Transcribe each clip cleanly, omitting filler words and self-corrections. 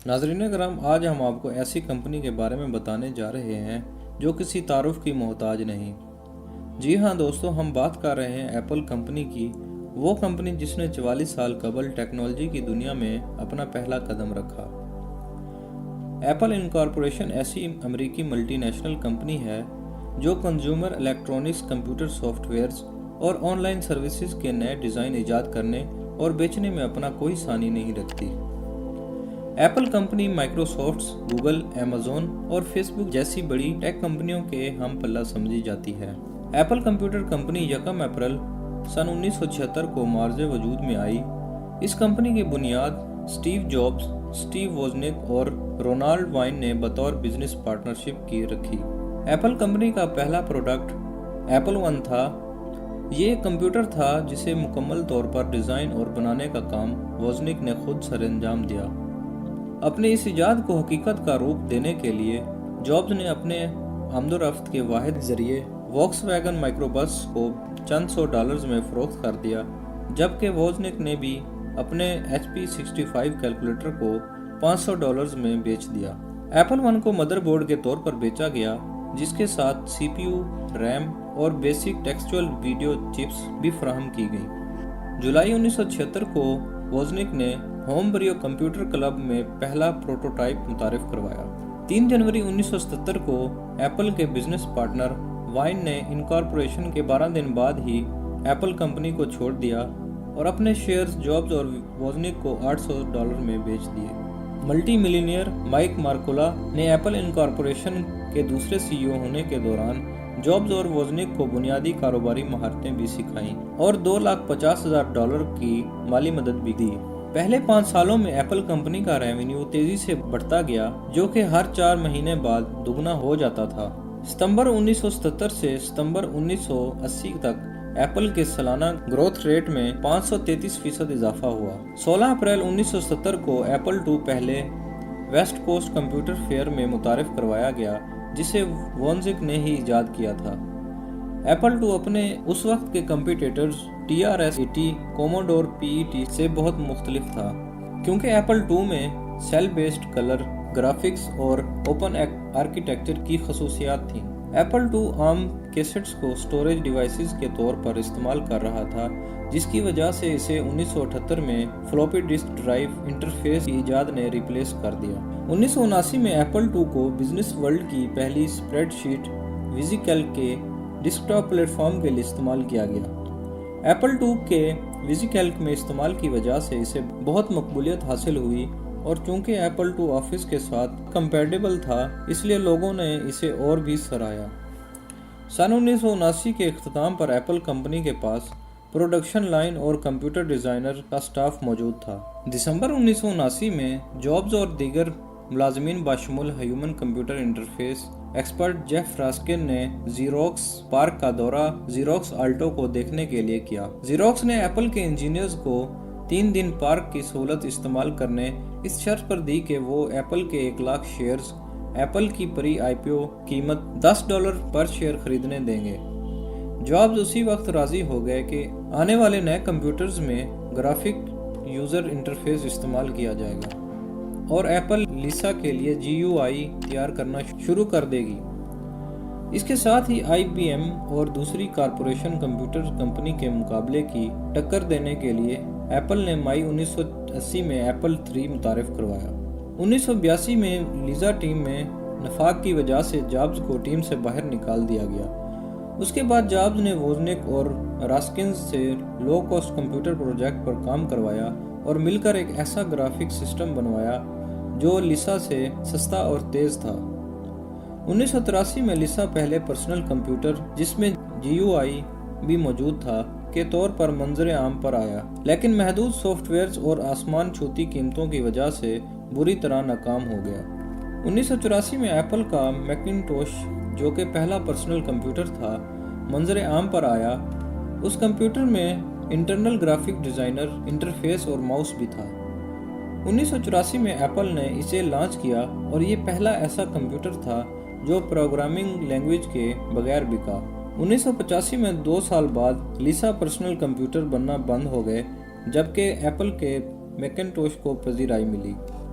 ناظرین کرام، آج ہم آپ کو ایسی کمپنی کے بارے میں بتانے جا رہے ہیں جو کسی تعارف کی محتاج نہیں۔ جی ہاں دوستو، ہم بات کر رہے ہیں ایپل کمپنی کی، وہ کمپنی جس نے 44 سال قبل ٹیکنالوجی کی دنیا میں اپنا پہلا قدم رکھا۔ ایپل انکارپوریشن ایسی امریکی ملٹی نیشنل کمپنی ہے جو consumer electronics, computer softwares اور آن لائن سروسز کے نئے ڈیزائن ایجاد کرنے اور بیچنے میں اپنا کوئی ثانی نہیں رکھتی۔ Apple company Microsoft, Google, Amazon اور فیس بک جیسی بڑی ٹیک کمپنیوں کے ہم پلہ سمجھی جاتی ہے۔ ایپل کمپیوٹر کمپنی 1 اپریل سن 1976 کو مارز وجود میں آئی۔ اس کمپنی کی بنیاد اسٹیو جابز، اسٹیو ووزنک اور رونالڈ وائن نے بطور بزنس پارٹنرشپ کی رکھی۔ ایپل کمپنی کا پہلا پروڈکٹ ایپل ون تھا۔ یہ کمپیوٹر تھا جسے مکمل طور پر ڈیزائن اور بنانے کا کام ووزنک نے خود سر انجام دیا۔ اپنی اس ایجاد کو حقیقت کا روپ دینے کے لیے جابز نے اپنے آمد و رفت کے واحد ذریعے واکس ویگن مائکرو بس کو چند $100 میں فروخت کر دیا، جبکہ ووزنک نے بھی اپنے HP 65 کیلکولیٹر کو $500 میں بیچ دیا۔ ایپل ون کو مدر بورڈ کے طور پر بیچا گیا، جس کے ساتھ CPU، ریم اور بیسک ٹیکسچوئل ویڈیو چپس بھی فراہم کی گئیں۔ جولائی 1976 کو ووزنک نے ہوم بریو کمپیوٹر کلب میں پہلا پروٹوٹائپ متعارف کروایا۔ 3 جنوری 1977 کو ایپل کے بزنس پارٹنر وائن نے انکارپوریشن کے 12 دن بعد ہی ایپل کمپنی کو چھوڑ دیا اور اپنے شیئرز جابز اور ووزنک کو $800 میں بیچ دیے۔ ملٹی ملینئر مائک مارکولا نے ایپل انکارپوریشن کے دوسرے CEO ہونے کے دوران جابز اور ووزنک کو بنیادی کاروباری مہارتیں بھی سکھائیں اور $250,000 کی مالی مدد بھی دی۔ پہلے 5 سالوں میں ایپل کمپنی کا ریونیو تیزی سے بڑھتا گیا، جو کہ ہر 4 مہینے بعد دگنا ہو جاتا تھا۔ ستمبر 1977 سے ستمبر 1980 تک ایپل کے سالانہ گروتھ ریٹ میں 533% اضافہ ہوا۔ 16 اپریل 1970 کو ایپل II پہلے ویسٹ کوسٹ کمپیوٹر فیئر میں متعارف کروایا گیا، جسے ووزنک نے ہی ایجاد کیا تھا۔ ایپل II اپنے اس وقت کے کمپیٹیٹرز TRS-80، کوموڈور PET سے بہت مختلف تھا، کیونکہ ایپل II میں سیل بیسڈ کلر گرافکس اور اوپن آرکیٹیکچر کی خصوصیات تھیں۔ ایپل II عام کیسٹس کو سٹوریج ڈیوائسز کے طور پر استعمال کر رہا تھا، جس کی وجہ سے اسے 1978 میں فلوپی ڈسک ڈرائیو انٹرفیس کی ایجاد نے ریپلیس کر دیا۔ 1979 میں ایپل II کو بزنس ورلڈ کی پہلی اسپریڈ شیٹ ویزیکیلک کے ڈیسک ٹاپ پلیٹ فارم کے لیے استعمال کیا گیا۔ ایپل II کے ویزیکیلک میں استعمال کی وجہ سے اسے بہت مقبولیت حاصل ہوئی، اور چونکہ ایپل II آفس کے ساتھ کمپیٹیبل تھا، اس لیے لوگوں نے اسے اور بھی سراہا۔ سن 1979 کے اختتام پر ایپل کمپنی کے پاس پروڈکشن لائن اور کمپیوٹر ڈیزائنر کا سٹاف موجود تھا۔ دسمبر 1979 میں جابز اور دیگر ملازمین بشمول human computer interface expert Jef Raskin نے زیروکس پارک کا دورہ زیروکس آلٹو کو دیکھنے کے لیے کیا۔ زیروکس نے ایپل کے انجینئرز کو 3 دن پارک کی سہولت استعمال کرنے اس شرط پر دی کہ وہ ایپل کے 1,00,000 شیئرز ایپل کی پری IPO قیمت $10 پر شیئر خریدنے دیں گے۔ جابز اسی وقت راضی ہو گئے کہ آنے والے نئے کمپیوٹرز میں گرافک یوزر انٹرفیس استعمال کیا جائے گا اور ایپل لیسا کے لیے GUI تیار کرنا شروع کر دے گی۔ اس کے ساتھ ہی IBM اور دوسری کارپوریشن کمپیوٹر کمپنی کے مقابلے کی ٹکر دینے کے لیے ایپل نے مئی 1980 میں ایپل III متعارف کروایا۔ 1982 میں لیزا ٹیم میں نفاق کی وجہ سے جابز کو ٹیم سے باہر نکال دیا گیا۔ اس کے بعد جابز نے ووزنک اور راسکنز سے لو کاسٹ کمپیوٹر پروجیکٹ پر کام کروایا اور مل کر ایک ایسا گرافک سسٹم بنوایا جو لیسا سے سستا اور تیز تھا۔ 1983 میں لیسا پہلے پرسنل کمپیوٹر، جس میں GUI بھی موجود تھا، کے طور پر منظر عام پر آیا، لیکن محدود سافٹ ویئرز اور آسمان چھوتی قیمتوں کی وجہ سے بری طرح ناکام ہو گیا۔ 1984 میں ایپل کا میکنٹوش، جو کہ پہلا پرسنل کمپیوٹر تھا، منظر عام پر آیا۔ اس کمپیوٹر میں انٹرنل گرافک ڈیزائنر انٹرفیس اور ماؤس بھی تھا۔ 1984 میں ایپل نے اسے لانچ کیا اور یہ پہلا ایسا کمپیوٹر تھا جو پروگرامنگ لینگویج کے بغیر بکا۔ 1985 میں 2 سال بعد لیسا پرسنل کمپیوٹر بننا بند ہو گئے، جبکہ ایپل کے میکنٹوش کو پذیرائی ملی۔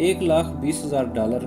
$1,20,000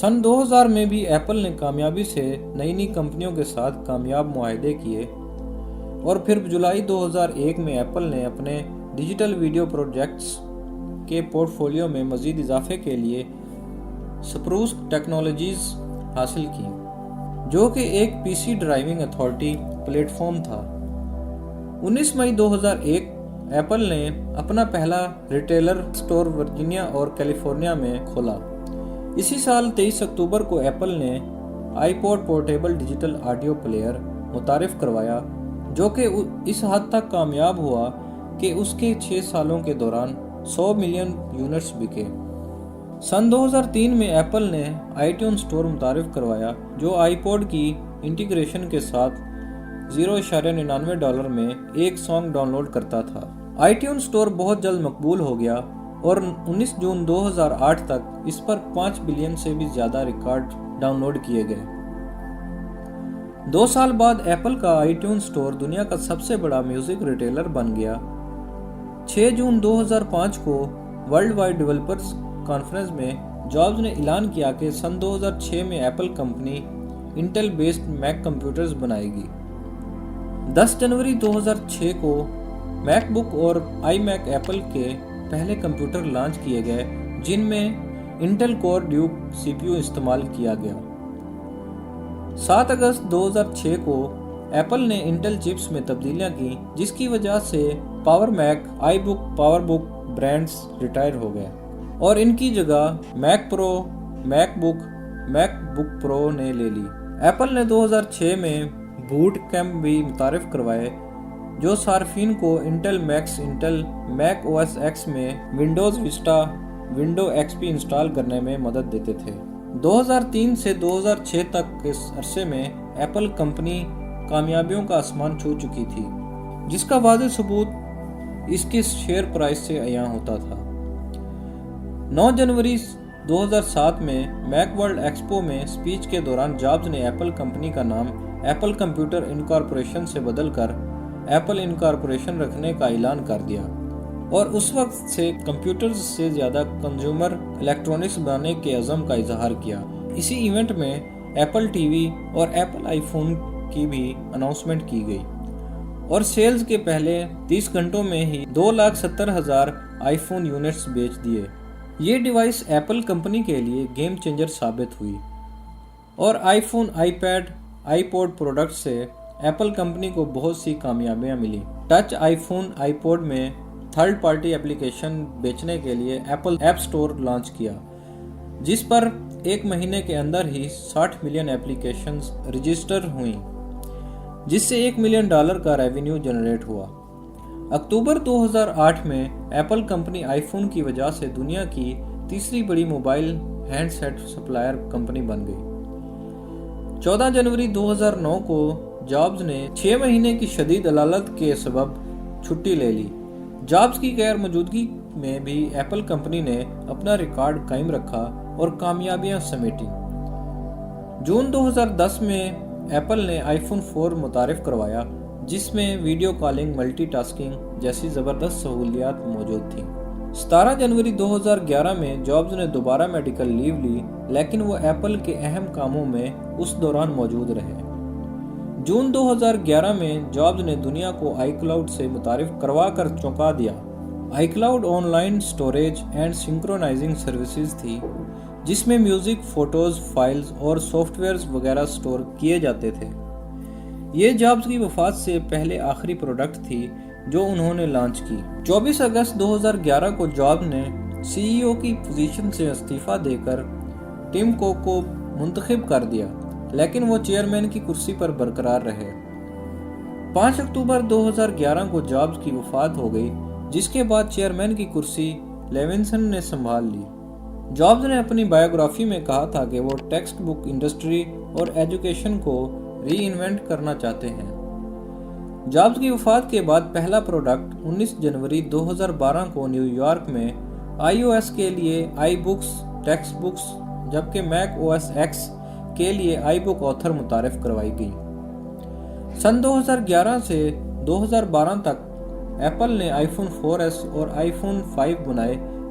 سن 2000 میں بھی ایپل نے کامیابی سے نئی کمپنیوں کے ساتھ کامیاب معاہدے کیے اور پھر جولائی 2001 میں ایپل نے اپنے ڈیجیٹل ویڈیو پروجیکٹس کے پورٹ فولیو میں مزید اضافے کے لیے سپروس ٹیکنالوجیز حاصل کی، جو کہ ایک P C driving authority platform تھا۔ 19 مئی 2001 ایپل نے اپنا پہلا ریٹیلر سٹور ورجینیا اور کیلیفورنیا میں کھولا۔ اسی سال 23 اکتوبر کو ایپل نے iPod portable digital audio player متعارف کروایا، جو کہ اس حد تک کامیاب ہوا کہ اس کے 6 سالوں کے دوران 100 ملین یونٹس بکے۔ سن 2003 میں ایپل نے آئی ٹیون سٹور متعارف کروایا، جو آئی پوڈ کی انٹیگریشن کے ساتھ $0.99 میں ایک سانگ ڈاؤن لوڈ کرتا تھا۔ آئی ٹیون سٹور بہت جلد مقبول ہو گیا اور 19 جون 2008 تک اس پر 5 بلین سے بھی زیادہ ریکارڈ ڈاؤن لوڈ کیے گئے۔ 2 سال بعد ایپل کا آئی ٹیون سٹور دنیا کا سب سے بڑا میوزک ریٹیلر بن گیا۔ 6 جون 2005 کو ورلڈ وائڈ ڈیولپرز کانفرنس میں جابز نے اعلان کیا کہ سن 2006 میں apple company until based make computers بنائے گی۔ 10 جنوری 2006 کو میک بک اور آئی میک ایپل کے پہلے کمپیوٹر لانچ کیے گئے، جن میں انٹل کور ڈیوک سی پی یو استعمال کیا گیا۔ 7 اگست 2006 کو ایپل نے انٹل چپس میں تبدیلیاں کی، جس کی وجہ سے پاور میک، آئی بک، پاور بک برانڈز ریٹائر ہو گئے اور ان کی جگہ میک پرو، میک بک پرو نے لے لی۔ ایپل نے 2006 میں بوٹ کیمپ بھی متعارف کروائے، جو صارفین کو until make O S x میں ونڈوز وسٹا، ونڈو ایکس پی انسٹال کرنے میں مدد دیتے تھے۔ 2003 سے 2006 تک کے عرصے میں ایپل کمپنی کامیابیوں کا آسمان چھو چکی تھی، جس کا واضح ثبوت اس کے شیئر پرائس سے عیاں ہوتا تھا۔ 9 جنوری 2007 میں میک ورلڈ ایکسپو میں اسپیچ کے دوران جابز نے ایپل کمپنی کا نام ایپل کمپیوٹر انکارپوریشن سے بدل کر ایپل انکارپوریشن رکھنے کا اعلان کر دیا اور اس وقت سے کمپیوٹرز سے زیادہ کنزیومر الیکٹرانکس بنانے کے عزم کا اظہار کیا۔ اسی ایونٹ میں ایپل ٹی وی اور ایپل آئی فون کی بھی اناؤنسمنٹ کی گئی اور سیلز کے پہلے 30 گھنٹوں میں ہی 2,70,000 آئی فون یونٹس بیچ دیے۔ یہ ڈیوائس ایپل کمپنی کے لیے گیم چینجر ثابت ہوئی اور iPhone, iPad, iPod product سے ایپل کمپنی کو بہت سی کامیابیاں ملی۔ Touch iPhone, iPod میں تھرڈ پارٹی اپلیکیشن بیچنے کے لیے ایپل ایپ سٹور لانچ کیا، جس پر ایک مہینے کے اندر ہی 60 ملین اپلیکیشنز رجسٹر ہوئیں، جس سے $1 ملین کا ریونیو جنریٹ ہوا۔ اکتوبر 2008 میں ایپل کمپنی آئی فون کی وجہ سے دنیا کی تیسری بڑی mobile handset supplier company بن گئی۔ 14 جنوری 2009 کو جابز نے 6 مہینے کی شدید علالت کے سبب چھٹی لے لی۔ جابز کی غیر موجودگی میں بھی ایپل کمپنی نے اپنا ریکارڈ قائم رکھا اور کامیابیاں سمیٹی۔ جون 2010 میں ایپل نے آئی فون 4 متعارف کروایا، جس میں ویڈیو کالنگ، ملٹی ٹاسکنگ جیسی زبردست سہولیات موجود تھیں۔ 17 جنوری 2011 میں جابز نے دوبارہ میڈیکل لیو لی، لیکن وہ ایپل کے اہم کاموں میں اس دوران موجود رہے۔ جون 2011 میں جابز نے دنیا کو آئی کلاؤڈ سے متعارف کروا کر چونکا دیا۔ ICloud online storage and synchronising services تھی، جس میں میوزک، فوٹوز، فائلز اور سافٹ ویئرز وغیرہ سٹور کیے جاتے تھے۔ یہ جابز کی وفات سے پہلے آخری پروڈکٹ تھی جو انہوں نے لانچ کی۔ 24 اگست 2011 کو جابز نے سی ای او کی پوزیشن سے استعفیٰ دے کر ٹم کوک کو منتخب کر دیا، لیکن وہ چیئرمین کی کرسی پر برقرار رہے۔ 5 اکتوبر 2011 کو جابز کی وفات ہو گئی، جس کے بعد چیئرمین کی کرسی لیونسن نے سنبھال لی۔ جابز نے اپنی بایوگرافی میں کہا تھا کہ وہ ٹیکسٹ بک انڈسٹری اور ایجوکیشن کو ری انوینٹ کرنا چاہتے ہیں۔ جابز کی وفات کے بعد پہلا پروڈکٹ 19 جنوری 2012 کو نیو یارک میں آئی او ایس کے لیے آئی بکس ٹیکسٹ بکس، جبکہ میک او ایس ایکس کے لیے آئی بک آتھر متعارف کروائی گئی۔ سن 2011 سے 2012 تک ایپل نے آئی فون 4S اور آئی فون 5 بنائے،